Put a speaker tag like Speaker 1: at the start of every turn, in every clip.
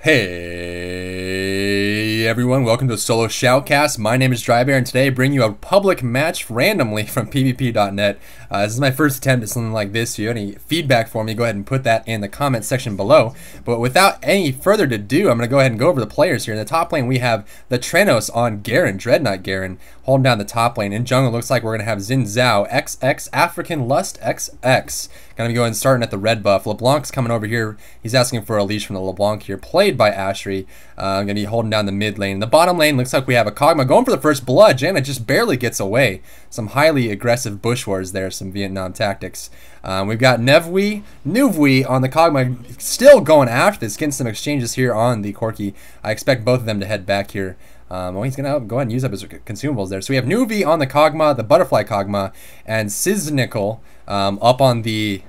Speaker 1: Hey everyone, welcome to a solo Shoutcast. My name is Drybear, and today I bring you a public match randomly from PvP.net. This is my first attempt at something like this. If you have any feedback for me, go ahead and put that in the comment section below. But without any further ado, I'm going to go ahead and go over the players here. In the top lane, we have the Trenos on Garen, Dreadnought Garen, holding down the top lane. In jungle, looks like we're going to have Xin Zhao, XX, African Lust, XX. Going to be going starting at the red buff. LeBlanc's coming over here. He's asking for a leash from the LeBlanc here, played by Ashri. Going to be holding down the mid lane. In the bottom lane, looks like we have a Kog'Maw going for the first blood. Janna just barely gets away. Some highly aggressive bush wars there, some Vietnam tactics. We've got Nuvwi on the Kog'Maw, still going after this, getting some exchanges here on the Corki. I expect both of them to head back here. Well, he's going to go ahead and use up his consumables there. So we have Nuvwi on the Kog'Maw, the Butterfly Kog'Maw, and Siznickel up on the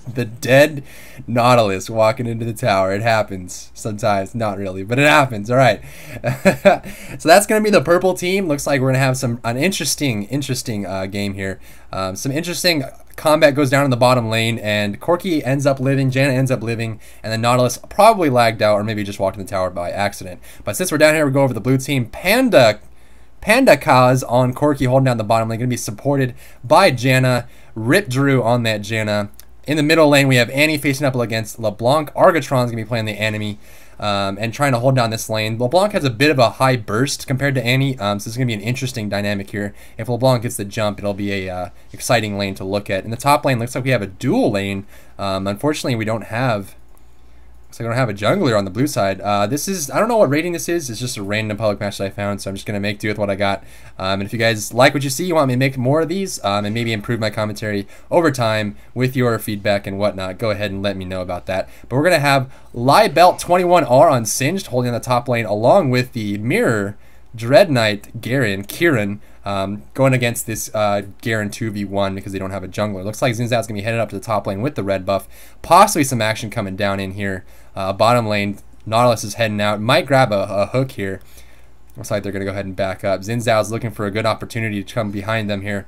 Speaker 1: the dead Nautilus walking into the tower. It happens sometimes, not really, but it happens. All right. So that's going to be the purple team. Looks like we're going to have an interesting game here. Some interesting combat goes down in the bottom lane, and Corki ends up living, Janna ends up living, and then Nautilus probably lagged out or maybe just walked in the tower by accident. But since we're down here, we go over the blue team. Panda Kaz on Corki holding down the bottom lane, going to be supported by Janna. Rip Drew on that Janna. In the middle lane, we have Annie facing up against LeBlanc. Argatron's going to be playing the enemy and trying to hold down this lane. LeBlanc has a bit of a high burst compared to Annie, so this is going to be an interesting dynamic here. If LeBlanc gets the jump, it'll be a exciting lane to look at. In the top lane, looks like we have a dual lane. Unfortunately, we don't have... So I don't have a jungler on the blue side. This is, I don't know what rating this is. It's just a random public match that I found, so I'm just going to make do with what I got. And if you guys like what you see, you want me to make more of these, and maybe improve my commentary over time with your feedback and whatnot, go ahead and let me know about that. But we're going to have Libelt 21R on Singed, holding on the top lane, along with the Mirror Dreadnought Kieran, going against this Garen 2v1 because they don't have a jungler. Looks like Xin Zhao's going to be headed up to the top lane with the red buff. Possibly some action coming down in here. Bottom lane, Nautilus is heading out. Might grab a hook here. Looks like they're going to go ahead and back up. Xin Zhao's looking for a good opportunity to come behind them here.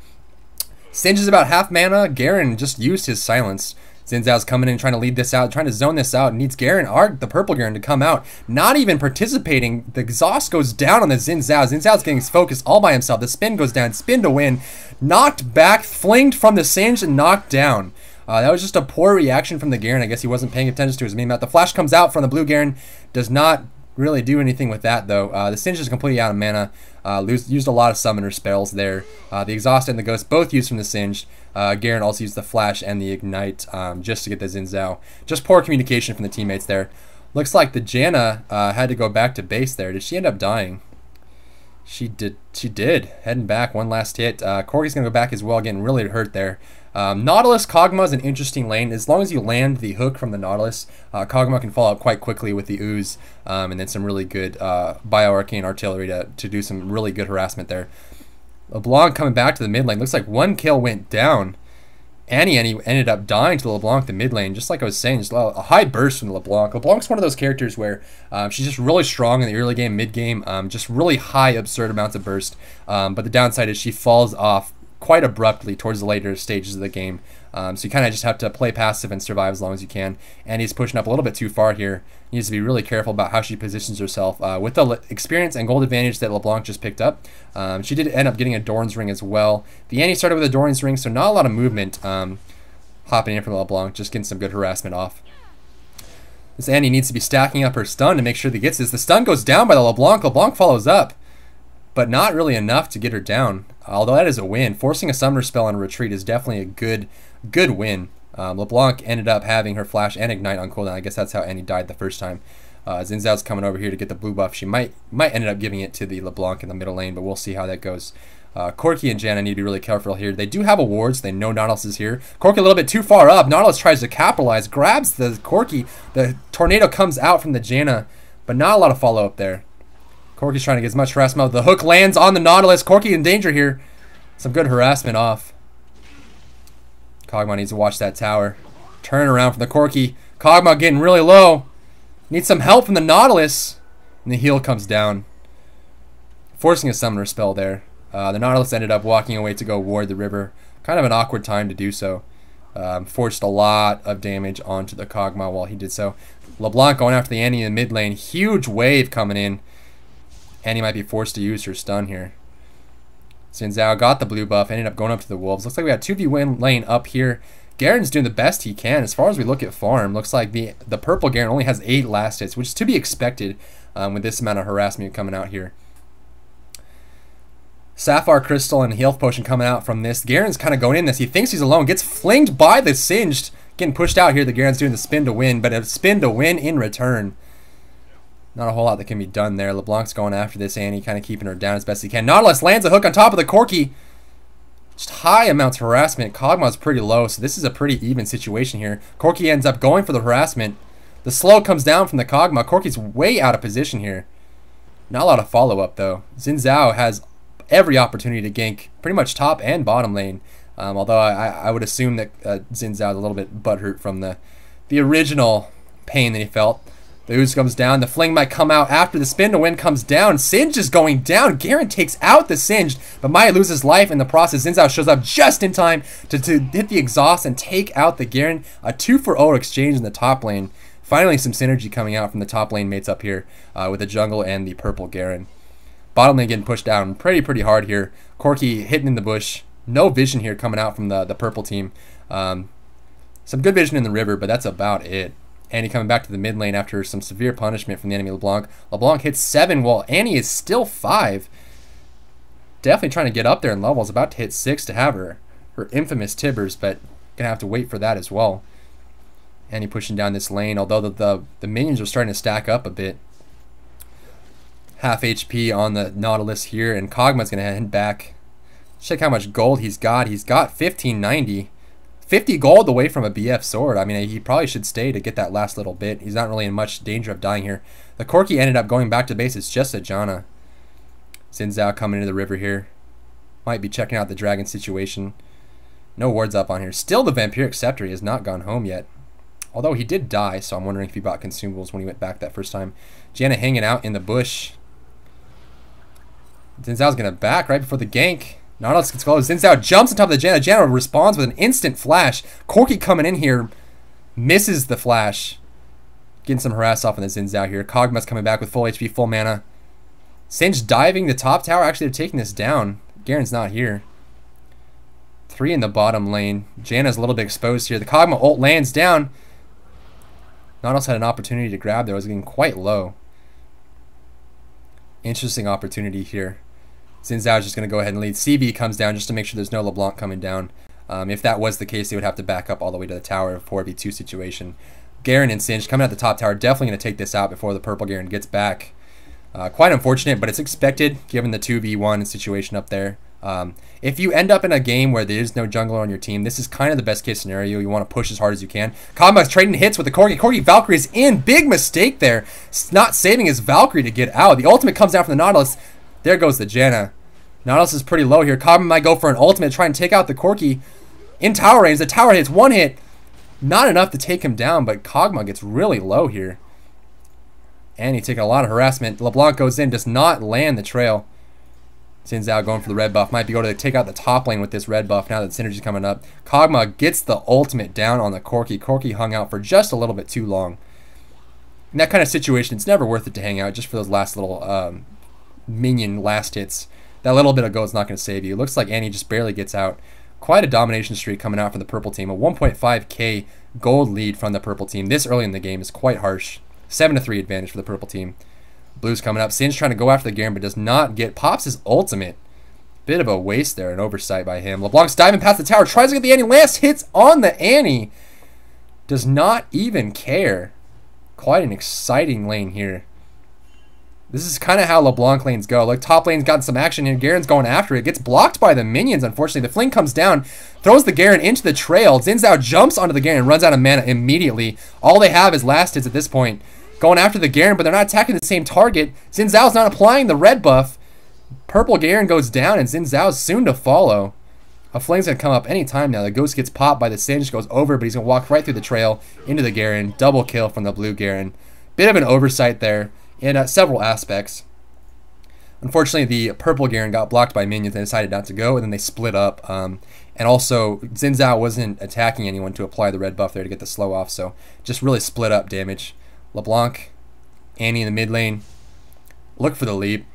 Speaker 1: Singed is about half mana. Garen just used his silence. Xin Zhao's coming in, trying to lead this out, trying to zone this out. Needs Garen, the purple Garen, to come out. Not even participating. The exhaust goes down on the Xin Zhao. Xin Zhao's getting focused all by himself. The spin goes down. Spin to win. Knocked back, flinged from the Singed, and knocked down. That was just a poor reaction from the Garen. I guess he wasn't paying attention to his meme. The flash comes out from the blue Garen. Does not really do anything with that, though. The Singed is completely out of mana. Used a lot of summoner spells there. The exhaust and the ghost both used from the Singed. Garen also used the flash and the ignite just to get the Xin Zhao. Just poor communication from the teammates there. Looks like the Janna had to go back to base there. Did she end up dying? She did. Heading back, one last hit. Corki's going to go back as well, getting really hurt there. Nautilus, Kog'Maw is an interesting lane. As long as you land the hook from the Nautilus, Kog'Maw can fall out quite quickly with the ooze, and then some really good bioarcane artillery to do some really good harassment there. LeBlanc coming back to the mid lane. Looks like one kill went down. Annie ended up dying to the LeBlanc, the mid lane. Just like I was saying, just a high burst from LeBlanc. LeBlanc's one of those characters where she's just really strong in the early game, mid game, just really high, absurd amounts of burst. But the downside is she falls off quite abruptly towards the later stages of the game. So you kind of just have to play passive and survive as long as you can. And he's pushing up a little bit too far here. Needs to be really careful about how she positions herself. With the experience and gold advantage that LeBlanc just picked up, she did end up getting a Doran's Ring as well. The Annie started with a Doran's Ring, so not a lot of movement hopping in from LeBlanc, just getting some good harassment off. This Annie needs to be stacking up her stun to make sure that gets this. The stun goes down by the LeBlanc. LeBlanc follows up, but not really enough to get her down. Although that is a win. Forcing a summoner spell on a retreat is definitely a good win. LeBlanc ended up having her flash and ignite on cooldown. I guess that's how Annie died the first time. Xin Zhao's coming over here to get the blue buff. She might end up giving it to the LeBlanc in the middle lane, but we'll see how that goes. Corki and Janna need to be really careful here. They do have a ward, so they know Nautilus is here. Corki a little bit too far up. Nautilus tries to capitalize, grabs the Corki. The tornado comes out from the Janna, but not a lot of follow-up there. Corki's trying to get as much harassment. The hook lands on the Nautilus. Corki in danger here. Some good harassment off. Kog'Maw needs to watch that tower. Turn around from the Corki. Kog'Maw getting really low. Needs some help from the Nautilus. And the heal comes down. Forcing a summoner spell there. The Nautilus ended up walking away to go ward the river. Kind of an awkward time to do so. Forced a lot of damage onto the Kog'Maw while he did so. LeBlanc going after the Annie in the mid lane. Huge wave coming in. Annie might be forced to use her stun here. Xin Zhao got the blue buff, ended up going up to the Wolves. Looks like we got 2v1 lane up here. Garen's doing the best he can. As far as we look at farm, looks like the purple Garen only has 8 last hits, which is to be expected with this amount of harassment coming out here. Sapphire Crystal and Health Potion coming out from this. Garen's kind of going in this. He thinks he's alone. Gets flinged by the Singed. Getting pushed out here. The Garen's doing the spin to win, but a spin to win in return. Not a whole lot that can be done there. LeBlanc's going after this Annie, kind of keeping her down as best he can. Nautilus lands a hook on top of the Corki. Just high amounts of harassment. Kog'Maw's pretty low, so this is a pretty even situation here. Corki ends up going for the harassment. The slow comes down from the Kog'Maw. Corki's way out of position here. Not a lot of follow-up, though. Xin Zhao has every opportunity to gank pretty much top and bottom lane. Although I would assume that Xin Zhao is a little bit butthurt from the original pain that he felt. The ooze comes down. The fling might come out after the spin to win comes down. Singed is going down. Garen takes out the Singed, but Maya loses life in the process. Xin Zhao shows up just in time to hit the exhaust and take out the Garen. A 2-for-0 exchange in the top lane. Finally, some synergy coming out from the top lane mates up here with the jungle and the purple Garen. Bottom lane getting pushed down pretty hard here. Corki hitting in the bush. No vision here coming out from the purple team. Some good vision in the river, but that's about it. Annie coming back to the mid lane after some severe punishment from the enemy LeBlanc. LeBlanc hits 7 while Annie is still 5. Definitely trying to get up there in levels. About to hit 6 to have her infamous Tibbers, but gonna have to wait for that as well. Annie pushing down this lane, although the minions are starting to stack up a bit. Half HP on the Nautilus here, and Kog'Maw's gonna head back. Check how much gold he's got. He's got 1590. 50 gold away from a BF sword. I mean, he probably should stay to get that last little bit. He's not really in much danger of dying here. The Corki ended up going back to base. It's just a Janna. Xin Zhao coming into the river here. Might be checking out the dragon situation. No wards up on here. Still the Vampiric Scepter. He has not gone home yet. Although he did die, so I'm wondering if he bought consumables when he went back that first time. Janna hanging out in the bush. Xin Zhao's going to back right before the gank. Nautilus gets close. Xin Zhao jumps on top of the Janna. Janna responds with an instant flash. Corki coming in here. Misses the flash. Getting some harass off on the Xin Zhao here. Kog'Maw's coming back with full HP, full mana. Singed diving the top tower. Actually, they're taking this down. Garen's not here. 3 in the bottom lane. Janna's a little bit exposed here. The Kog'Maw ult lands down. Nautilus had an opportunity to grab there. It was getting quite low. Interesting opportunity here. Xin Zhao is just going to go ahead and lead. CB comes down just to make sure there's no LeBlanc coming down. If that was the case, they would have to back up all the way to the tower, 4v2 situation. Garen and Singed coming at the top tower, definitely going to take this out before the purple Garen gets back. Quite unfortunate, but it's expected given the 2v1 situation up there. If you end up in a game where there is no jungler on your team, this is kind of the best case scenario. You want to push as hard as you can. Kog'Maw's trading hits with the Corki. Corki Valkyrie is in. Big mistake there. Not saving his Valkyrie to get out. The ultimate comes down from the Nautilus. There goes the Janna. Nautilus is pretty low here. Kog'Maw might go for an ultimate, try and take out the Corki in tower range. The tower hits 1 hit. Not enough to take him down, but Kog'Maw gets really low here. And he's taking a lot of harassment. LeBlanc goes in, does not land the trail. Xin Zhao going for the red buff. Might be going to take out the top lane with this red buff now that synergy's coming up. Kog'Maw gets the ultimate down on the Corki. Corki hung out for just a little bit too long. In that kind of situation, it's never worth it to hang out just for those last little minion last hits. That little bit of gold is not going to save you. Looks like Annie just barely gets out. Quite a domination streak coming out from the purple team. A 1.5k gold lead from the purple team this early in the game is quite harsh. 7-3 advantage for the purple team. Blue's coming up. Singed trying to go after the Garen, but does not get. Pops his ultimate. Bit of a waste there, an oversight by him. LeBlanc's diving past the tower, tries to get the Annie. Last hits on the Annie. Does not even care. Quite an exciting lane here. This is kind of how LeBlanc lanes go. Like, top lane's gotten some action here. Garen's going after it. Gets blocked by the minions, unfortunately. The fling comes down, throws the Garen into the trail. Xin Zhao jumps onto the Garen and runs out of mana immediately. All they have is last hits at this point. Going after the Garen, but they're not attacking the same target. Xin Zhao's not applying the red buff. Purple Garen goes down, and Xin Zhao's soon to follow. A fling's going to come up anytime now. The ghost gets popped by the Singed, goes over, but he's going to walk right through the trail into the Garen. Double kill from the blue Garen. Bit of an oversight there in several aspects. Unfortunately, the purple Garen got blocked by minions and decided not to go, and then they split up. And also, Xin Zhao wasn't attacking anyone to apply the red buff there to get the slow off, so just really split up damage. LeBlanc, Annie in the mid lane. Look for the leap.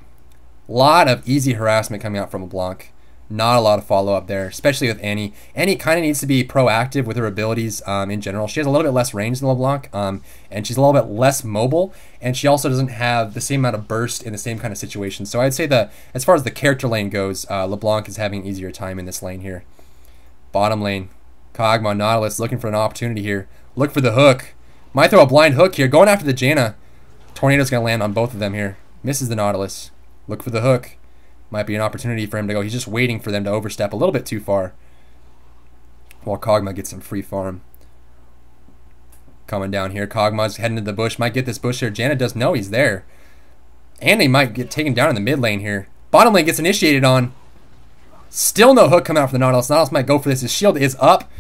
Speaker 1: Lot of easy harassment coming out from LeBlanc. Not a lot of follow-up there, especially with Annie. Annie kind of needs to be proactive with her abilities in general. She has a little bit less range than LeBlanc, and she's a little bit less mobile, and she also doesn't have the same amount of burst in the same kind of situation. So I'd say that as far as the character lane goes, LeBlanc is having an easier time in this lane here. Bottom lane, Kog'Maw, Nautilus looking for an opportunity here. Look for the hook. Might throw a blind hook here. Going after the Janna. Tornado's going to land on both of them here. Misses the Nautilus. Look for the hook. Might be an opportunity for him to go. He's just waiting for them to overstep a little bit too far. While Kog'Maw gets some free farm. Coming down here. Kog'Maw's heading to the bush. Might get this bush here. Janna does know he's there. And they might get taken down in the mid lane here. Bottom lane gets initiated on. Still no hook coming out from the Nautilus. Nautilus might go for this. His shield is up.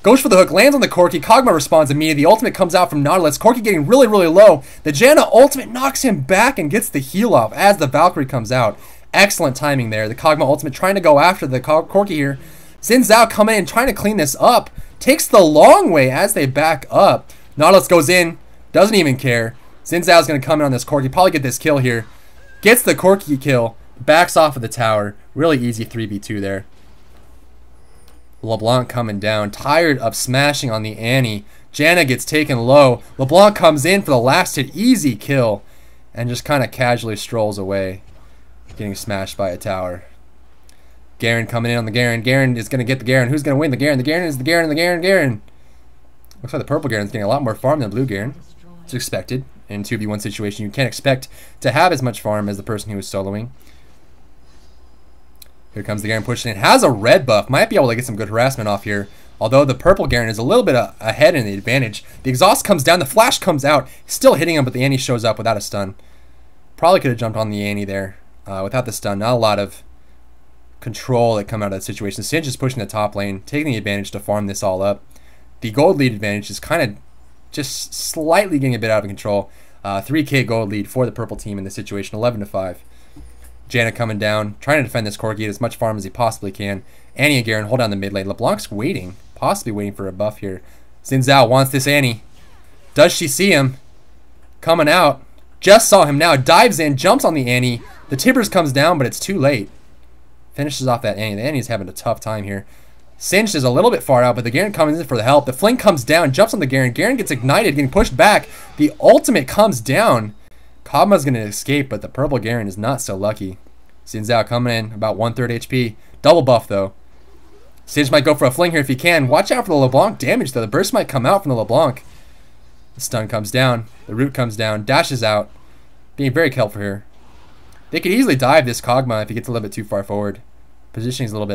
Speaker 1: Goes for the hook, lands on the Corki. Kog'Maw responds immediately. The ultimate comes out from Nautilus. Corki getting really, really low. The Janna ultimate knocks him back and gets the heal off as the Valkyrie comes out. Excellent timing there. The Kog'Maw ultimate trying to go after the Corki here. Xin Zhao coming in trying to clean this up. Takes the long way as they back up. Nautilus goes in. Doesn't even care. Xin Zhao's going to come in on this Corki. Probably get this kill here. Gets the Corki kill. Backs off of the tower. Really easy 3v2 there. LeBlanc coming down, tired of smashing on the Annie. Janna gets taken low. LeBlanc comes in for the last hit, easy kill, and just kind of casually strolls away, getting smashed by a tower. Garen coming in on the Garen. Garen is going to get the Garen. Who's going to win? The Garen. The Garen is the Garen. The Garen. Looks like the purple Garen's getting a lot more farm than the blue Garen. It's expected. In 2v1 situation, you can't expect to have as much farm as the person who is soloing. Here comes the Garen pushing in. Has a red buff. Might be able to get some good harassment off here. Although the purple Garen is a little bit ahead in the advantage. The exhaust comes down. The flash comes out. Still hitting him, but the Annie shows up without a stun. Probably could have jumped on the Annie there without the stun. Not a lot of control that come out of that situation. Singe is pushing the top lane, taking the advantage to farm this all up. The gold lead advantage is kind of just slightly getting a bit out of control. 3k gold lead for the purple team in this situation, 11-5. Janna coming down, trying to defend this Corki, get as much farm as he possibly can. Annie and Garen hold down the mid lane. LeBlanc's waiting, possibly waiting for a buff here. Xin Zhao wants this Annie. Does she see him? Coming out. Just saw him now. Dives in, jumps on the Annie. The Tibbers comes down, but it's too late. Finishes off that Annie. The Annie's having a tough time here. Singed is a little bit far out, but the Garen comes in for the help. The Fling comes down, jumps on the Garen. Garen gets ignited, getting pushed back. The ultimate comes down. Kog'Maw's going to escape, but the purple Garen is not so lucky. Xin Zhao coming in, about 1/3 HP. Double buff, though. Singed might go for a Fling here if he can. Watch out for the LeBlanc damage, though. The burst might come out from the LeBlanc. The stun comes down. The root comes down. Dashes out. Being very careful here. They could easily dive this Kog'Maw if he gets a little bit too far forward. Positioning's a little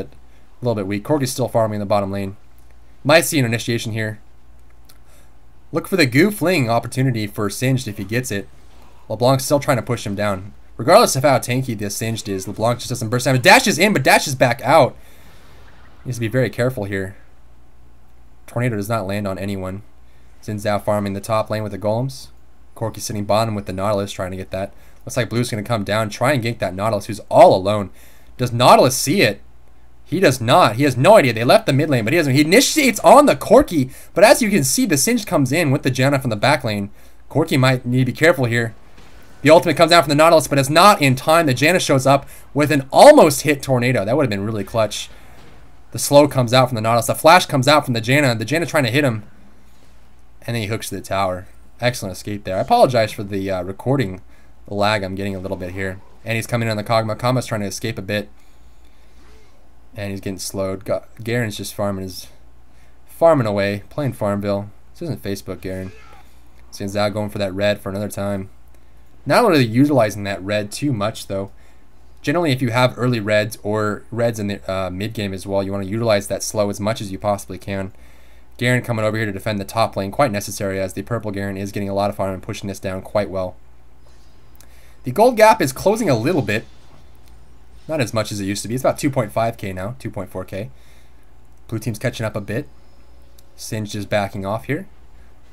Speaker 1: bit weak. Corki's still farming in the bottom lane. Might see an initiation here. Look for the goo Fling opportunity for Singed if he gets it. LeBlanc's still trying to push him down. Regardless of how tanky this Singed is, LeBlanc just doesn't burst down. It dashes in, but dashes back out. Needs to be very careful here. Tornado does not land on anyone. Xin Zhao farming the top lane with the golems. Corki sitting bottom with the Nautilus trying to get that. Looks like Blue's going to come down, try and gank that Nautilus, who's all alone. Does Nautilus see it? He does not. He has no idea. They left the mid lane, but he doesn't. He initiates on the Corki, but as you can see, the Singed comes in with the Janna from the back lane. Corki might need to be careful here. The ultimate comes out from the Nautilus, but it's not in time. The Janna shows up with an almost hit Tornado. That would have been really clutch. The slow comes out from the Nautilus. The flash comes out from the Janna. The Janna trying to hit him. And then he hooks to the tower. Excellent escape there. I apologize for the recording lag I'm getting a little bit here. And he's coming in on the Kog'Maw. Kog'Maw's trying to escape a bit. And he's getting slowed. Garen's just farming away. Playing Farmville. This isn't Facebook, Garen. Xin Zhao going for that red for another time. Not really utilizing that red too much, though. Generally, if you have early reds or reds in the mid-game as well, you want to utilize that slow as much as you possibly can. Garen coming over here to defend the top lane, quite necessary, as the purple Garen is getting a lot of farm and pushing this down quite well. The gold gap is closing a little bit. Not as much as it used to be. It's about 2.5k now, 2.4k. Blue team's catching up a bit. Singed is backing off here.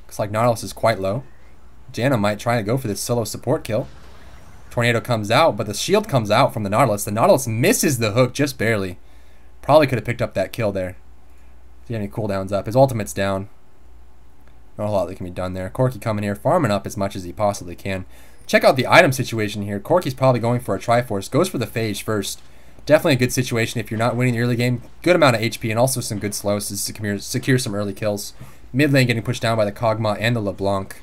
Speaker 1: Looks like Nautilus is quite low. Janna might try to go for this solo support kill. Tornado comes out, but the shield comes out from the Nautilus. The Nautilus misses the hook just barely. Probably could have picked up that kill there. If he had any cooldowns up. His ultimate's down. Not a lot that can be done there. Corki coming here, farming up as much as he possibly can. Check out the item situation here. Corki's probably going for a Triforce. Goes for the Phage first. Definitely a good situation if you're not winning the early game. Good amount of HP and also some good slows to secure some early kills. Mid lane getting pushed down by the Kog'Maw and the LeBlanc.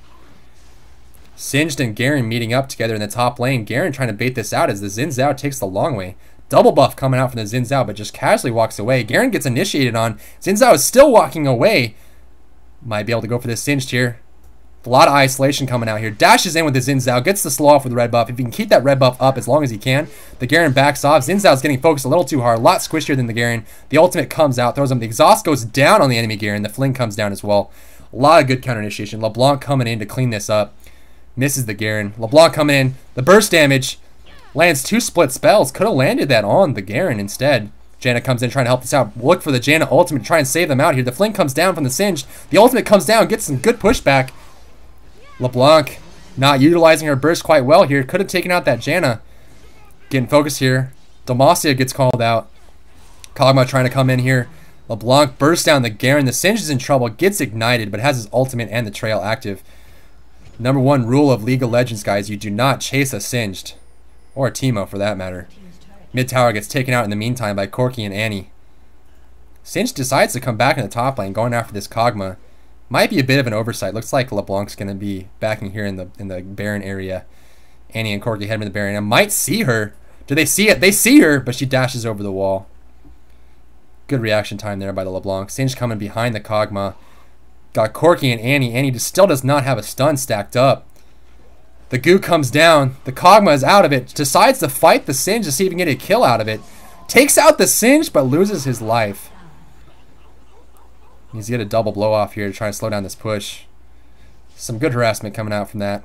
Speaker 1: Singed and Garen meeting up together in the top lane. Garen trying to bait this out as the Xin Zhao takes the long way. Double buff coming out from the Xin Zhao, but just casually walks away. Garen gets initiated on. Xin Zhao is still walking away. Might be able to go for this Singed here. A lot of isolation coming out here. Dashes in with the Xin Zhao. Gets the slow off with the red buff. If he can keep that red buff up as long as he can, the Garen backs off. Xin Zhao's getting focused a little too hard. A lot squishier than the Garen. The ultimate comes out. Throws him. The exhaust goes down on the enemy Garen. The fling comes down as well. A lot of good counter initiation. LeBlanc coming in to clean this up. Misses the Garen. LeBlanc coming in. The burst damage. Lands 2 split spells. Could have landed that on the Garen instead. Janna comes in trying to help this out. Look for the Janna ultimate to try and save them out here. The fling comes down from the Singed. The ultimate comes down. Gets some good pushback. LeBlanc not utilizing her burst quite well here. Could have taken out that Janna. Getting focused here. Demacia gets called out. Kog'Maw trying to come in here. LeBlanc bursts down the Garen. The Singed is in trouble. Gets ignited, but has his ultimate and the trail active. Number 1 rule of League of Legends, guys. You do not chase a Singed. Or a Teemo, for that matter. Mid tower gets taken out in the meantime by Corki and Annie. Singed decides to come back in the top lane, going after this Kog'Maw. Might be a bit of an oversight. Looks like LeBlanc's going to be backing here in the Baron area. Annie and Corki head in the Baron. I might see her. Do they see it? They see her, but she dashes over the wall. Good reaction time there by the LeBlanc. Singed coming behind the Kog'Maw. Got Corki and Annie. Annie still does not have a stun stacked up. The goo comes down. The Kog'Maw is out of it. Decides to fight the Singed to see if he can get a kill out of it. Takes out the Singed, but loses his life. Needs to get a double blow off here to try and slow down this push. Some good harassment coming out from that.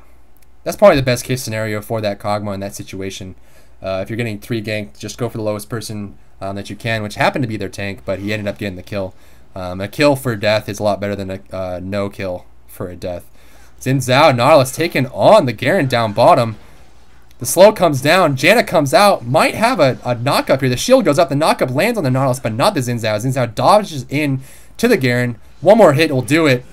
Speaker 1: That's probably the best case scenario for that Kog'Maw in that situation. If you're getting 3 ganked, just go for the lowest person that you can, which happened to be their tank, but he ended up getting the kill. A kill for death is a lot better than a no kill for a death. Xin Zhao, Nautilus taking on the Garen down bottom. The slow comes down. Janna comes out. Might have a knock-up here. The shield goes up. The knock-up lands on the Nautilus, but not the Xin Zhao. Xin Zhao dodges in to the Garen. One more hit will do it.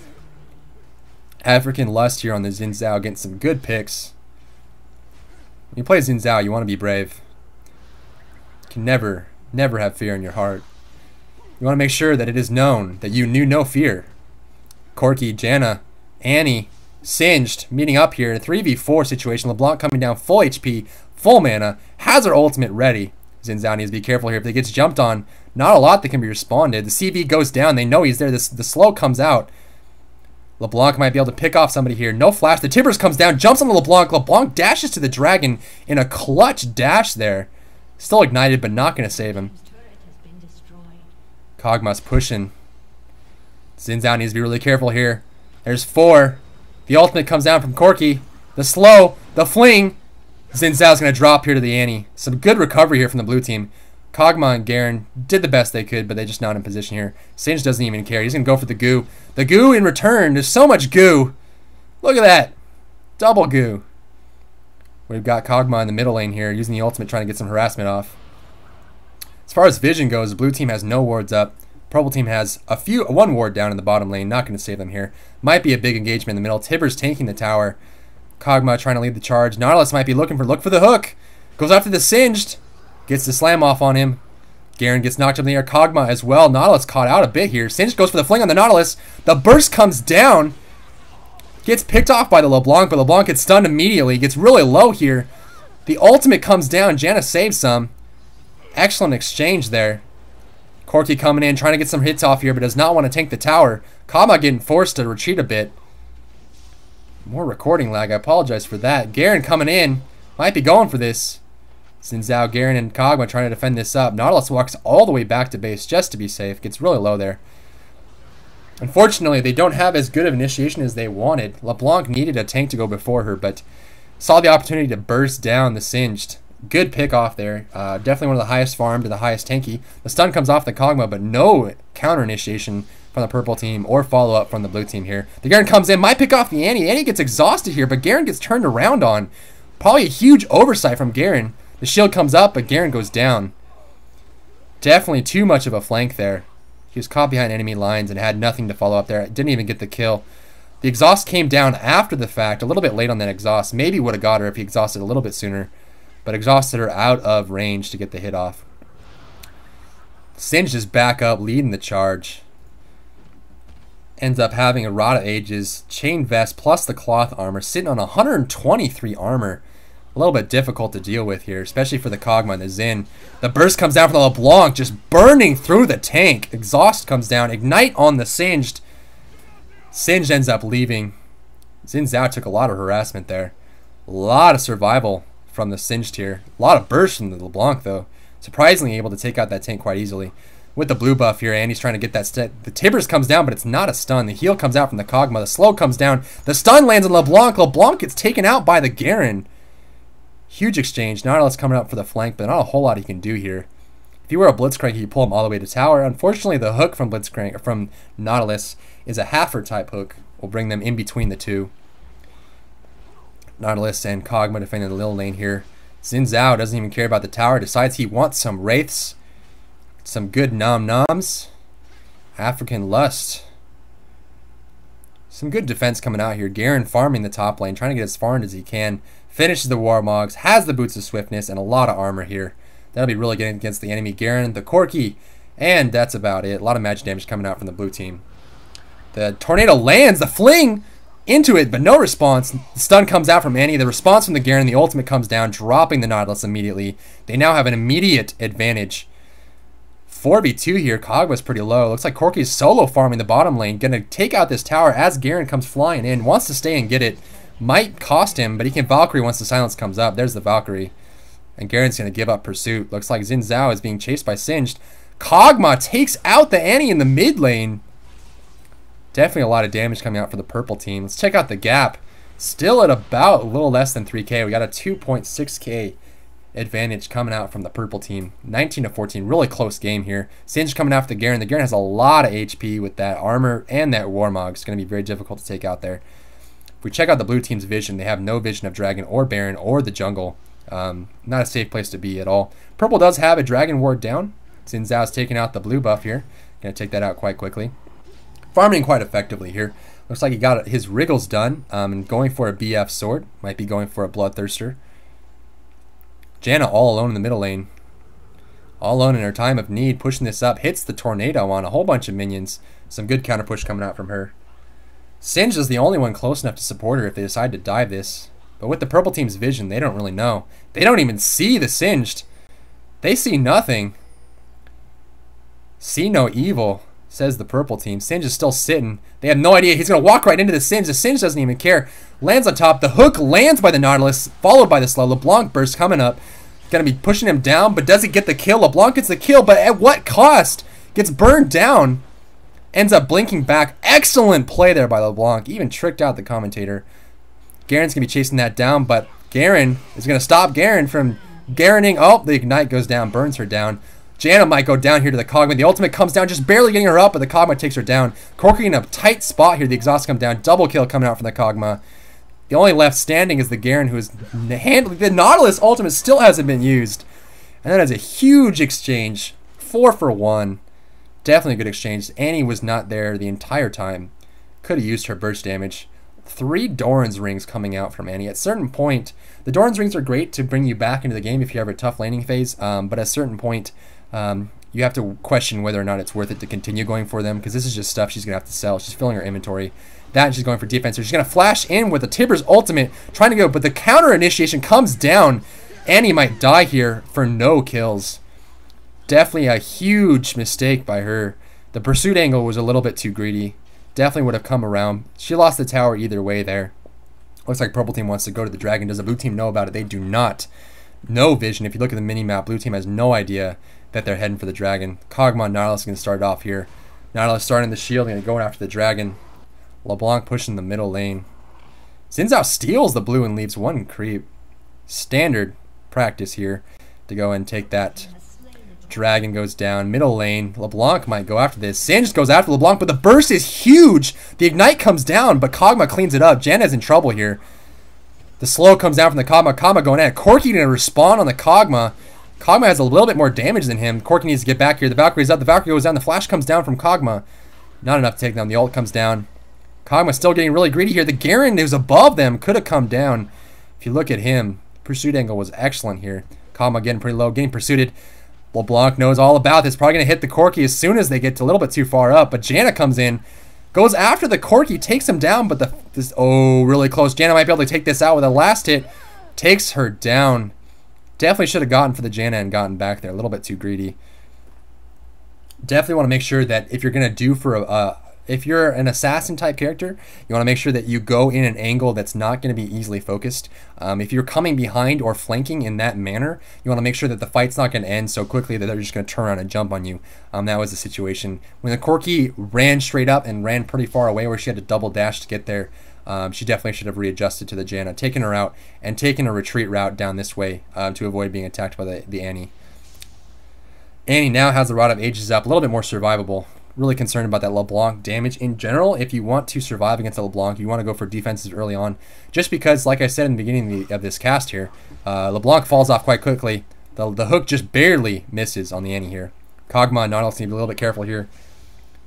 Speaker 1: African Lust here on the Xin Zhao, getting some good picks. When you play Xin Zhao, you want to be brave. You can never have fear in your heart. You want to make sure that it is known that you knew no fear. Corki, Janna, Annie, Singed meeting up here in a 3v4 situation. LeBlanc coming down full HP, full mana, has her ultimate ready. Xin Zhao needs to be careful here. If he gets jumped on, not a lot that can be responded. The CV goes down. They know he's there. The slow comes out. LeBlanc might be able to pick off somebody here. No flash. The Tibbers comes down, jumps on the LeBlanc. LeBlanc dashes to the dragon in a clutch dash there. Still ignited, but not going to save him. Kog'Maw's pushing. Xin Zhao needs to be really careful here. There's 4. The ultimate comes down from Corki. The slow, the fling. Xin Zhao's going to drop here to the Annie. Some good recovery here from the blue team. Kog'Maw and Garen did the best they could, but they're just not in position here. Singed doesn't even care. He's going to go for the goo. The goo in return. There's so much goo. Look at that. Double goo. We've got Kog'Maw in the middle lane here, using the ultimate, trying to get some harassment off. As far as vision goes, the blue team has no wards up. Purple team has one ward down in the bottom lane. Not going to save them here. Might be a big engagement in the middle. Tibbers tanking the tower. Kog'Maw trying to lead the charge. Nautilus might be look for the hook. Goes after the Singed. Gets the slam off on him. Garen gets knocked up in the air. Kog'Maw as well. Nautilus caught out a bit here. Singed goes for the fling on the Nautilus. The burst comes down. Gets picked off by the LeBlanc, but LeBlanc gets stunned immediately. Gets really low here. The ultimate comes down. Janna saves some. Excellent exchange there. Corki coming in, trying to get some hits off here, but does not want to tank the tower. Kog'Maw getting forced to retreat a bit. More recording lag. I apologize for that. Garen coming in. Might be going for this. Xin Zhao, Garen, and Kog'Maw trying to defend this up. Nautilus walks all the way back to base just to be safe. Gets really low there. Unfortunately, they don't have as good of initiation as they wanted. LeBlanc needed a tank to go before her, but saw the opportunity to burst down the Singed. Good pick off there. Definitely one of the highest farmed and the highest tanky. The stun comes off the Kog'Maw, but no counter initiation from the purple team or follow up from the blue team here. The Garen comes in, might pick off the Annie. Annie gets exhausted here, but Garen gets turned around on. Probably a huge oversight from Garen. The shield comes up, but Garen goes down. Definitely too much of a flank there. He was caught behind enemy lines and had nothing to follow up there. Didn't even get the kill. The exhaust came down after the fact, a little bit late on that exhaust. Maybe would have got her if he exhausted a little bit sooner, but exhausted her out of range to get the hit off. Singed is back up, leading the charge. Ends up having a Rod of Ages, chain vest, plus the cloth armor, sitting on 123 armor. A little bit difficult to deal with here, especially for the Kog'Maw and the Xin. The burst comes down from the LeBlanc, just burning through the tank. Exhaust comes down, ignite on the Singed. Singed ends up leaving. Xin Zhao took a lot of harassment there. A lot of survival from the Singed here. A lot of burst from the LeBlanc though. Surprisingly able to take out that tank quite easily. With the blue buff here, Andy's trying to get that the Tibbers comes down, but it's not a stun. The heal comes out from the Kog'Maw. The slow comes down. The stun lands on LeBlanc. LeBlanc gets taken out by the Garen. Huge exchange. Nautilus coming up for the flank, but not a whole lot he can do here. If he were a Blitzcrank, he'd pull him all the way to tower. Unfortunately, the hook from Blitzcrank, from Nautilus is a halfer type hook. Will bring them in between the two. Nautilus and Kog'Maw defending the little lane here. Xin Zhao doesn't even care about the tower. Decides he wants some Wraiths. Some good nom-noms. African Lust. Some good defense coming out here. Garen farming the top lane, trying to get as far in as he can. Finishes the Warmogs, has the Boots of Swiftness, and a lot of armor here. That'll be really getting against the enemy. Garen, the Corki, and that's about it. A lot of magic damage coming out from the blue team. The tornado lands, the fling into it, but no response. The stun comes out from Annie. The response from the Garen, the ultimate comes down, dropping the Nautilus immediately. They now have an immediate advantage. 4v2 here. Kog'Maw's pretty low. Looks like Corki's solo farming the bottom lane. Gonna take out this tower as Garen comes flying in. Wants to stay and get it. Might cost him, but he can Valkyrie once the silence comes up. There's the Valkyrie. And Garen's going to give up pursuit. Looks like Xin Zhao is being chased by Singed. Kog'Maw takes out the Annie in the mid lane. Definitely a lot of damage coming out for the purple team. Let's check out the gap. Still at about a little less than 3k. We got a 2.6k advantage coming out from the purple team. 19 to 14. Really close game here. Singed coming after the Garen. The Garen has a lot of HP with that armor and that Warmog. It's going to be very difficult to take out there. If we check out the blue team's vision, they have no vision of Dragon or Baron or the jungle. Not a safe place to be at all. Purple does have a Dragon ward down. Xin Zhao's taking out the blue buff here. Gonna take that out quite quickly. Farming quite effectively here. Looks like he got his wriggles done and going for a BF sword. Might be going for a Bloodthirster. Janna all alone in the middle lane. All alone in her time of need, pushing this up. Hits the tornado on a whole bunch of minions. Some good counter push coming out from her. Singed is the only one close enough to support her if they decide to dive this. But with the purple team's vision, they don't really know. They don't even see the Singed. They see nothing. See no evil, says the purple team. Singed is still sitting. They have no idea. He's going to walk right into the Singed. The Singed doesn't even care. Lands on top. The hook lands by the Nautilus, followed by the slow. LeBlanc burst coming up. Going to be pushing him down, but does it get the kill? LeBlanc gets the kill, but at what cost? Gets burned down. Ends up blinking back. Excellent play there by LeBlanc. Even tricked out the commentator. Garen's going to be chasing that down, but Garen is going to stop Garen from Garening. Oh, the Ignite goes down, burns her down. Janna might go down here to the Kog'Maw. The ultimate comes down, just barely getting her up, but the Kog'Maw takes her down. Corki in a tight spot here. The exhaust comes down. Double kill coming out from the Kog'Maw. The only left standing is the Garen, who is handling. The Nautilus ultimate still hasn't been used. And that is a huge exchange. 4 for 1. Definitely a good exchange. Annie was not there the entire time. Could have used her burst damage. 3 Doran's rings coming out from Annie. At a certain point, the Doran's rings are great to bring you back into the game if you have a tough laning phase. But at a certain point, you have to question whether or not it's worth it to continue going for them, because this is just stuff she's going to have to sell. She's filling her inventory. That and she's going for defense. So she's going to flash in with the Tibbers ultimate, trying to go, but the counter initiation comes down. Annie might die here for no kills. Definitely a huge mistake by her. The pursuit angle was a little bit too greedy. Definitely would have come around. She lost the tower either way there. Looks like purple team wants to go to the dragon. Does the blue team know about it? They do not. No vision. If you look at the mini map, blue team has no idea that they're heading for the dragon. Kog'Maw and Nautilus are going to start off here. Nautilus starting the shield and going after the dragon. LeBlanc pushing the middle lane. Xin Zhao steals the blue and leaves one creep. Standard practice here to go and take that. Dragon goes down. Middle lane. LeBlanc might go after this. Singed goes after LeBlanc, but the burst is huge. The Ignite comes down, but Kog'Maw cleans it up. Janna's in trouble here. The slow comes down from the Kog'Maw. Kog'Maw going at it. Corki going to respond on the Kog'Maw. Kog'Maw has a little bit more damage than him. Corki needs to get back here. The Valkyrie's up. The Valkyrie goes down. The flash comes down from Kog'Maw. Not enough to take down. The ult comes down. Kog'Maw still getting really greedy here. The Garen who's above them could have come down. If you look at him, pursuit angle was excellent here. Kog'Maw getting pretty low, getting pursued. LeBlanc knows all about this. Probably going to hit the Corki as soon as they get a little bit too far up. But Janna comes in, goes after the Corki, takes him down. But really close. Janna might be able to take this out with a last hit. Takes her down. Definitely should have gotten for the Janna and gotten back there. A little bit too greedy. Definitely want to make sure that if you're going to do for if you're an assassin type character, you want to make sure that you go in an angle that's not going to be easily focused. If you're coming behind or flanking in that manner, you want to make sure that the fight's not going to end so quickly that they're just going to turn around and jump on you. That was the situation. When the Corki ran straight up and ran pretty far away where she had to double dash to get there, she definitely should have readjusted to the Janna, taken her out, and taken a retreat route down this way to avoid being attacked by the Annie. Annie now has the Rod of Ages up, a little bit more survivable. Really concerned about that LeBlanc damage in general. If you want to survive against a LeBlanc, you want to go for defenses early on. Just because, like I said in the beginning of this cast here, LeBlanc falls off quite quickly. The hook just barely misses on the Annie here. Kog'Maw and Nautilus need to be a little bit careful here.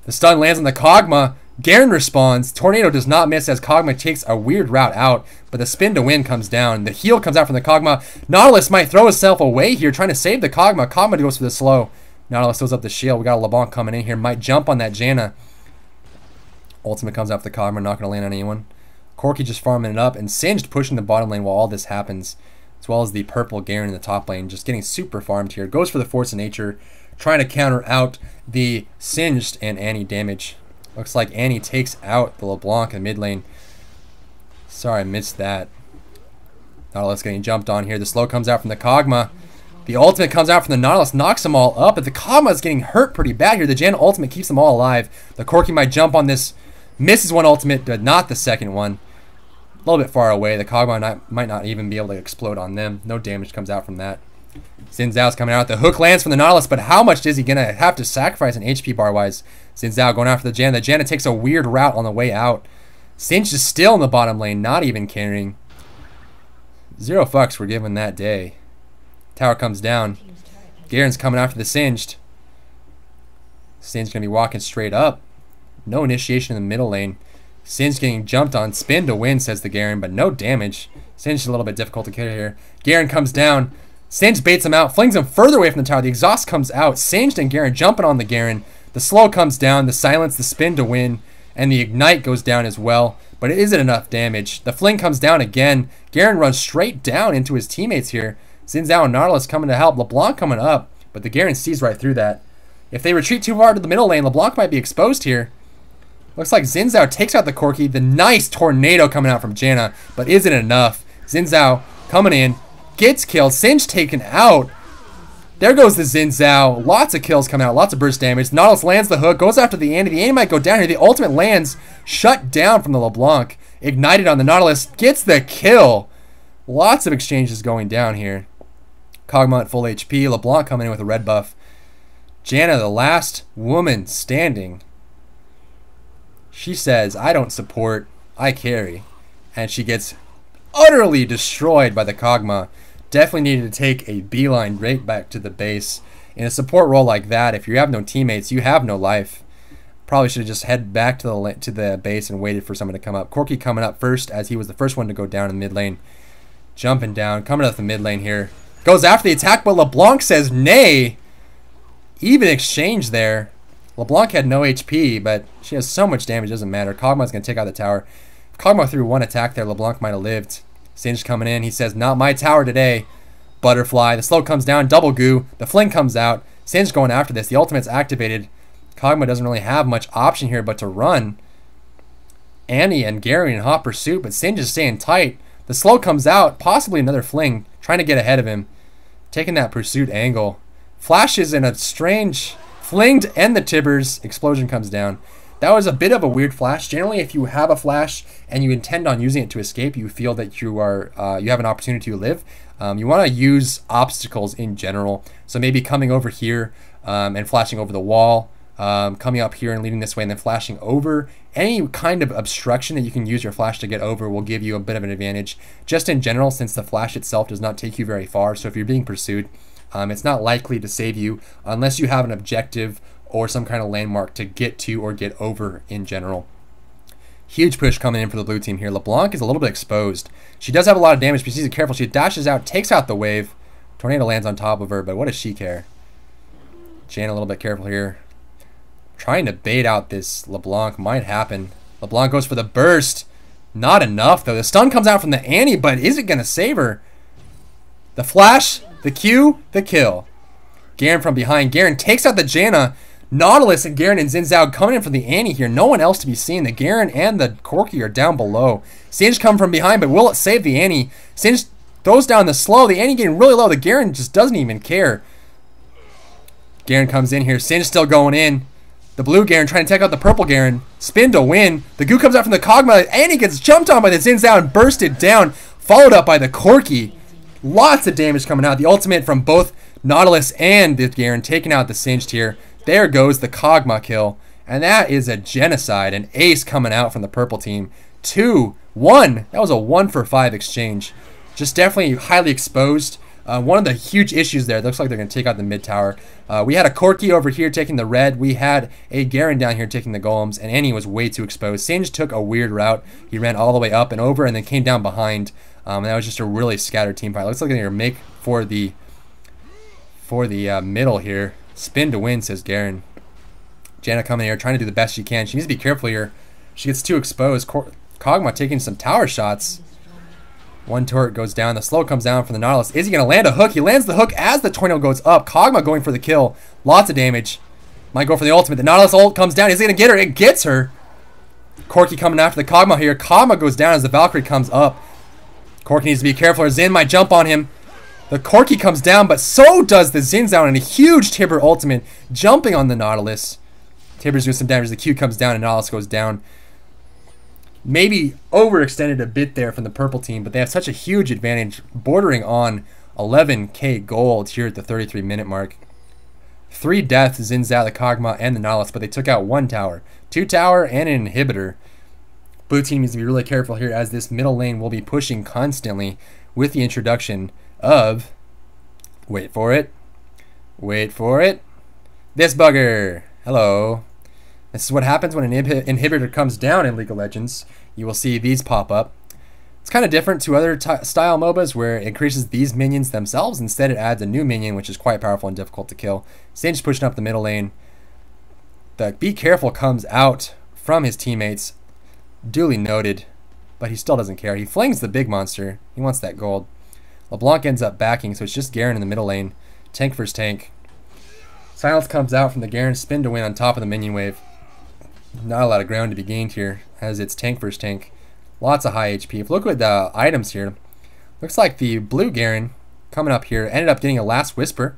Speaker 1: The stun lands on the Kog'Maw. Garen responds. Tornado does not miss as Kog'Maw takes a weird route out, but the spin to win comes down. The heal comes out from the Kog'Maw. Nautilus might throw himself away here, trying to save the Kog'Maw. Kog'Maw goes for the slow. Nautilus throws up the shield. We got a LeBlanc coming in here. Might jump on that Janna. Ultimate comes out for the Kog'Maw. Not going to land on anyone. Corki just farming it up. And Singed pushing the bottom lane while all this happens. As well as the purple Garen in the top lane. Just getting super farmed here. Goes for the Force of Nature. Trying to counter out the Singed and Annie damage. Looks like Annie takes out the LeBlanc in the mid lane. Sorry, I missed that. Nautilus getting jumped on here. The slow comes out from the Kog'Maw. The ultimate comes out from the Nautilus, knocks them all up, but the Kog'Maw is getting hurt pretty bad here. The Janna ultimate keeps them all alive. The Corki might jump on this, misses one ultimate, but not the second one. A little bit far away. The Kog'Maw might not even be able to explode on them. No damage comes out from that. Xin Zhao's coming out. The hook lands from the Nautilus, but how much is he going to have to sacrifice in HP bar-wise? Xin Zhao going after the Janna. The Janna takes a weird route on the way out. Sinch is still in the bottom lane, not even carrying. 0 fucks were given that day. Tower comes down. Garen's coming after the Singed. Singed's going to be walking straight up. No initiation in the middle lane. Singed getting jumped on. Spin to win, says the Garen, but no damage. Singed is a little bit difficult to carry here. Garen comes down. Singed baits him out, flings him further away from the tower. The exhaust comes out. Singed and Garen jumping on the Garen. The slow comes down. The silence, the spin to win, and the ignite goes down as well. But it isn't enough damage. The fling comes down again. Garen runs straight down into his teammates here. Xin Zhao and Nautilus coming to help. LeBlanc coming up, but the Garen sees right through that. If they retreat too far to the middle lane, LeBlanc might be exposed here. Looks like Xin Zhao takes out the Corki. The nice tornado coming out from Janna, but isn't enough. Xin Zhao coming in, gets killed. Singed taken out. There goes the Xin Zhao. Lots of kills coming out, lots of burst damage. Nautilus lands the hook, goes after the Annie. The Annie might go down here. The ultimate lands, shut down from the LeBlanc. Ignited on the Nautilus, gets the kill. Lots of exchanges going down here. Kog'Maw at full HP. LeBlanc coming in with a red buff. Janna, the last woman standing. She says, I don't support, I carry. And she gets utterly destroyed by the Kog'Maw. Definitely needed to take a beeline right back to the base. In a support role like that, if you have no teammates, you have no life. Probably should have just headed back to the base and waited for someone to come up. Corki coming up first as he was the first one to go down in the mid lane. Jumping down, coming up the mid lane here. Goes after the attack, but LeBlanc says nay. Even exchange there. LeBlanc had no HP, but she has so much damage, it doesn't matter. Kog'Maw's going to take out the tower. If Kog'Maw threw one attack there, LeBlanc might have lived. Singed coming in. He says, not my tower today. Butterfly. The slow comes down. Double goo. The fling comes out. Singed going after this. The ultimate's activated. Kog'Maw doesn't really have much option here but to run. Annie and Gary in hot pursuit, but Singed is staying tight. The slow comes out. Possibly another fling. Trying to get ahead of him. Taking that pursuit angle. Flashes in a strange fling to end the Tibbers. Explosion comes down. That was a bit of a weird flash. Generally, if you have a flash and you intend on using it to escape, you feel that you have an opportunity to live. You want to use obstacles in general. So maybe coming over here and flashing over the wall. Coming up here and leading this way and then flashing over. Any kind of obstruction that you can use your flash to get over will give you a bit of an advantage. Just in general, since the flash itself does not take you very far. So if you're being pursued, it's not likely to save you unless you have an objective or some kind of landmark to get to or get over in general. Huge push coming in for the blue team here. LeBlanc is a little bit exposed. She does have a lot of damage, but she's careful. She dashes out, takes out the wave. Tornado lands on top of her, but what does she care? Jane a little bit careful here. Trying to bait out this LeBlanc. Might happen. LeBlanc goes for the burst. Not enough, though. The stun comes out from the Annie, but is it going to save her? The flash, the Q, the kill. Garen from behind. Garen takes out the Janna. Nautilus and Garen and Xin Zhao coming in from the Annie here. No one else to be seen. The Garen and the Corki are down below. Singe come from behind, but will it save the Annie? Singe throws down the slow. The Annie getting really low. The Garen just doesn't even care. Garen comes in here. Singe still going in. The blue Garen trying to take out the purple Garen. Spin to win. The goo comes out from the Kog'Maw. Annie gets jumped on by the Xin Zhao and bursted down. Followed up by the Corki. Lots of damage coming out. The ultimate from both Nautilus and the Garen taking out the Singed here. There goes the Kog'Maw kill. And that is a genocide. An ace coming out from the purple team. 2-1. That was a 1 for 5 exchange. Just definitely highly exposed. One of the huge issues there, looks like they're going to take out the mid tower. We had a Corki over here taking the red. We had a Garen down here taking the golems. And Annie was way too exposed. Singe took a weird route. He ran all the way up and over and then came down behind. And that was just a really scattered team fight. Looks like they're going to make for the middle here. Spin to win, says Garen. Janna coming here, trying to do the best she can. She needs to be careful here. She gets too exposed. Kog'Maw taking some tower shots. One turret goes down. The slow comes down from the Nautilus. Is he going to land a hook? He lands the hook as the tornado goes up. Kog'Maw going for the kill. Lots of damage. Might go for the ultimate. The Nautilus ult comes down. Is he going to get her? It gets her. Corki coming after the Kog'Maw here. Kog'Maw goes down as the Valkyrie comes up. Corki needs to be careful or Xin might jump on him. The Corki comes down, but so does the Xin Zhao and a huge Tibber ultimate jumping on the Nautilus. Tibber's doing some damage. The Q comes down and Nautilus goes down. Maybe overextended a bit there from the purple team, but they have such a huge advantage, bordering on 11k gold here at the 33-minute mark. 3 deaths, Xin Zhao, the Kog'Maw, and the Nautilus, but they took out 1 tower. 2 tower and an inhibitor. Blue team needs to be really careful here as this middle lane will be pushing constantly with the introduction of, wait for it, this bugger. Hello. This is what happens when an inhibitor comes down in League of Legends. You will see these pop up. It's kind of different to other style MOBAs where it increases these minions themselves. Instead, it adds a new minion, which is quite powerful and difficult to kill. Singe pushing up the middle lane. The Be Careful comes out from his teammates. Duly noted, but he still doesn't care. He flings the big monster. He wants that gold. LeBlanc ends up backing, so it's just Garen in the middle lane. Tank versus tank. Silence comes out from the Garen. Spin to win on top of the minion wave. Not a lot of ground to be gained here, as it's tank versus tank. Lots of high HP. If you look at the items here, looks like the blue Garen coming up here ended up getting a Last Whisper,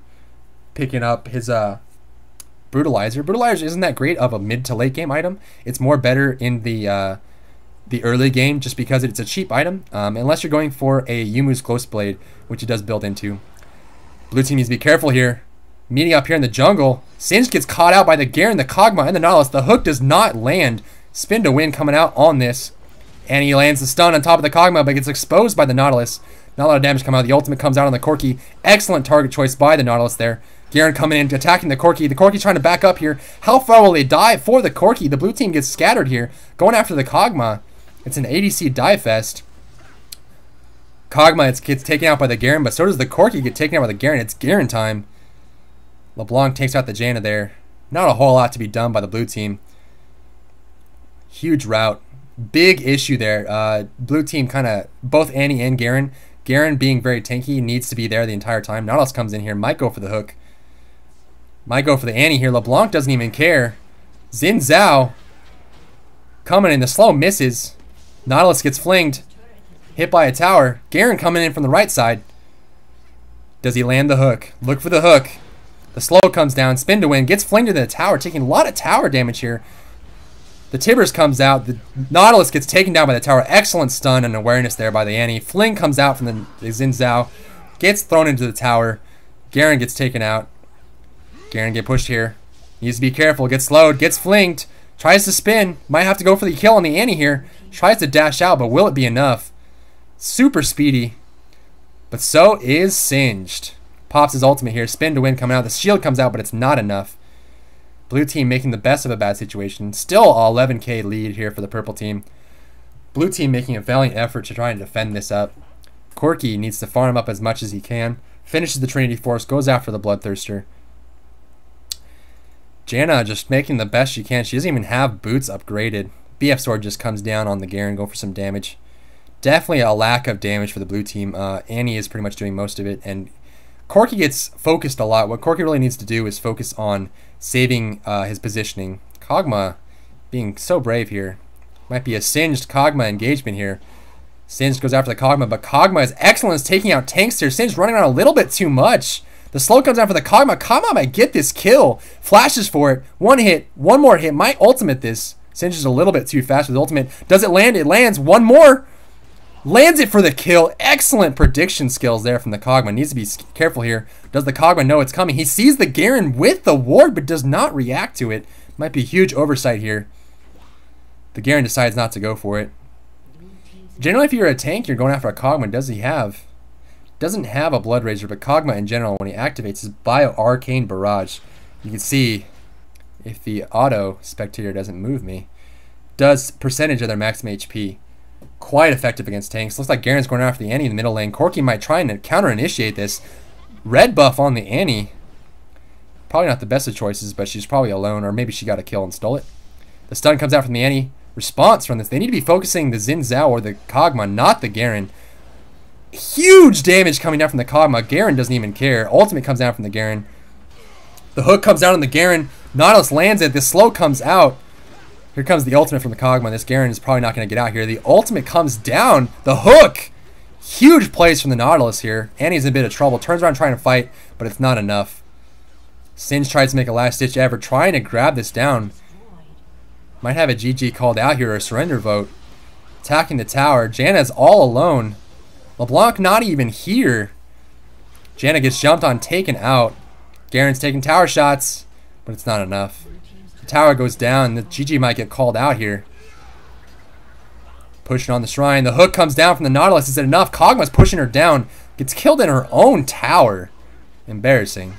Speaker 1: picking up his Brutalizer. Brutalizer isn't that great of a mid to late game item. It's more better in the early game just because it's a cheap item, unless you're going for a Yumu's Close Blade, which it does build into. Blue team needs to be careful here. Meeting up here in the jungle. Singe gets caught out by the Garen, the Kog'Maw, and the Nautilus. The hook does not land. Spin to win coming out on this. And he lands the stun on top of the Kog'Maw, but gets exposed by the Nautilus. Not a lot of damage coming out. The ultimate comes out on the Corki. Excellent target choice by the Nautilus there. Garen coming in, attacking the Corki. The Corki's trying to back up here. How far will they dive for the Corki? The blue team gets scattered here. Going after the Kog'Maw. It's an ADC dive fest. Kog'Maw gets taken out by the Garen, but so does the Corki get taken out by the Garen. It's Garen time. LeBlanc takes out the Janna there. Not a whole lot to be done by the blue team. Huge route. Big issue there. Blue team kind of, both Annie and Garen. Garen being very tanky, needs to be there the entire time. Nautilus comes in here, might go for the hook. Might go for the Annie here. LeBlanc doesn't even care. Xin Zhao coming in. The slow misses. Nautilus gets flinged. Hit by a tower. Garen coming in from the right side. Does he land the hook? Look for the hook. The slow comes down. Spin to win. Gets flinged into the tower. Taking a lot of tower damage here. The Tibbers comes out. The Nautilus gets taken down by the tower. Excellent stun and awareness there by the Annie. Fling comes out from the Xin Zhao. Gets thrown into the tower. Garen gets taken out. Garen get pushed here. Needs to be careful. Gets slowed. Gets flinged. Tries to spin. Might have to go for the kill on the Annie here. Tries to dash out, but will it be enough? Super speedy. But so is Singed. Pops his ultimate here. Spin to win coming out. The shield comes out, but it's not enough. Blue team making the best of a bad situation. Still a 11k lead here for the purple team. Blue team making a valiant effort to try and defend this up. Corky needs to farm up as much as he can. Finishes the Trinity Force, goes after the Bloodthirster. Janna just making the best she can. She doesn't even have boots upgraded. BF Sword just comes down on the Garen, go for some damage. Definitely a lack of damage for the blue team. Annie is pretty much doing most of it, and Corky gets focused a lot. What Corky really needs to do is focus on saving his positioning. Kog'Maw being so brave here. Might be a singed Kog'Maw engagement here. Singed goes after the Kog'Maw, but Kog'Maw is excellent at taking out tanks here. Singed running around a little bit too much. The slow comes down for the Kog'Maw. Kog'Maw might get this kill. Flashes for it. One hit. One more hit. Might ultimate this. Singed is a little bit too fast with the ultimate. Does it land? It lands. One more. Lands it for the kill. Excellent prediction skills there from the Kog'Maw. Needs to be careful here. Does the Kog'Maw know it's coming? He sees the Garen with the ward, but does not react to it. Might be a huge oversight here. The Garen decides not to go for it. Generally, if you're a tank, you're going after a Kog'Maw. Does he have? Doesn't have a Blood Razor, but Kog'Maw in general, when he activates his Bio Arcane Barrage, you can see if the auto spectator doesn't move me, does percentage of their maximum HP. Quite effective against tanks. Looks like Garen's going after the Annie in the middle lane. Corky might try and counter-initiate this. Red buff on the Annie. Probably not the best of choices, but she's probably alone, or maybe she got a kill and stole it. The stun comes out from the Annie. Response from this. They need to be focusing the Xin Zhao or the Kog'Maw, not the Garen. Huge damage coming down from the Kog'Maw. Garen doesn't even care. Ultimate comes down from the Garen. The hook comes down on the Garen. Nautilus lands it. The slow comes out. Here comes the ultimate from the Kog'Maw. This Garen is probably not going to get out here. The ultimate comes down. The hook. Huge plays from the Nautilus here. Annie's in a bit of trouble. Turns around trying to fight, but it's not enough. Singe tries to make a last-ditch effort, trying to grab this down. Might have a GG called out here, or a surrender vote. Attacking the tower. Janna's all alone. LeBlanc not even here. Janna gets jumped on, taken out. Garen's taking tower shots, but it's not enough. The tower goes down. The GG might get called out here. Pushing on the shrine. The hook comes down from the Nautilus. Is it enough? Kog'Maw's pushing her down. Gets killed in her own tower. Embarrassing.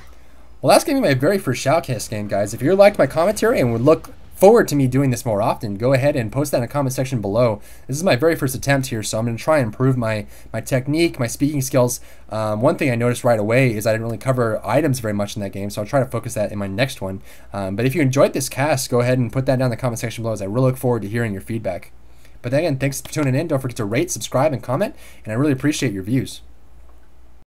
Speaker 1: Well, that's going to be my very first Shoutcast game, guys. If you liked my commentary and would look forward to me doing this more often, go ahead and post that in the comment section below. This is my very first attempt here, so I'm going to try and improve my technique, my speaking skills. One thing I noticed right away is I didn't really cover items very much in that game, so I'll try to focus that in my next one. But if you enjoyed this cast, go ahead and put that down in the comment section below, as I really look forward to hearing your feedback. But then again, thanks for tuning in. Don't forget to rate, subscribe, and comment, and I really appreciate your views.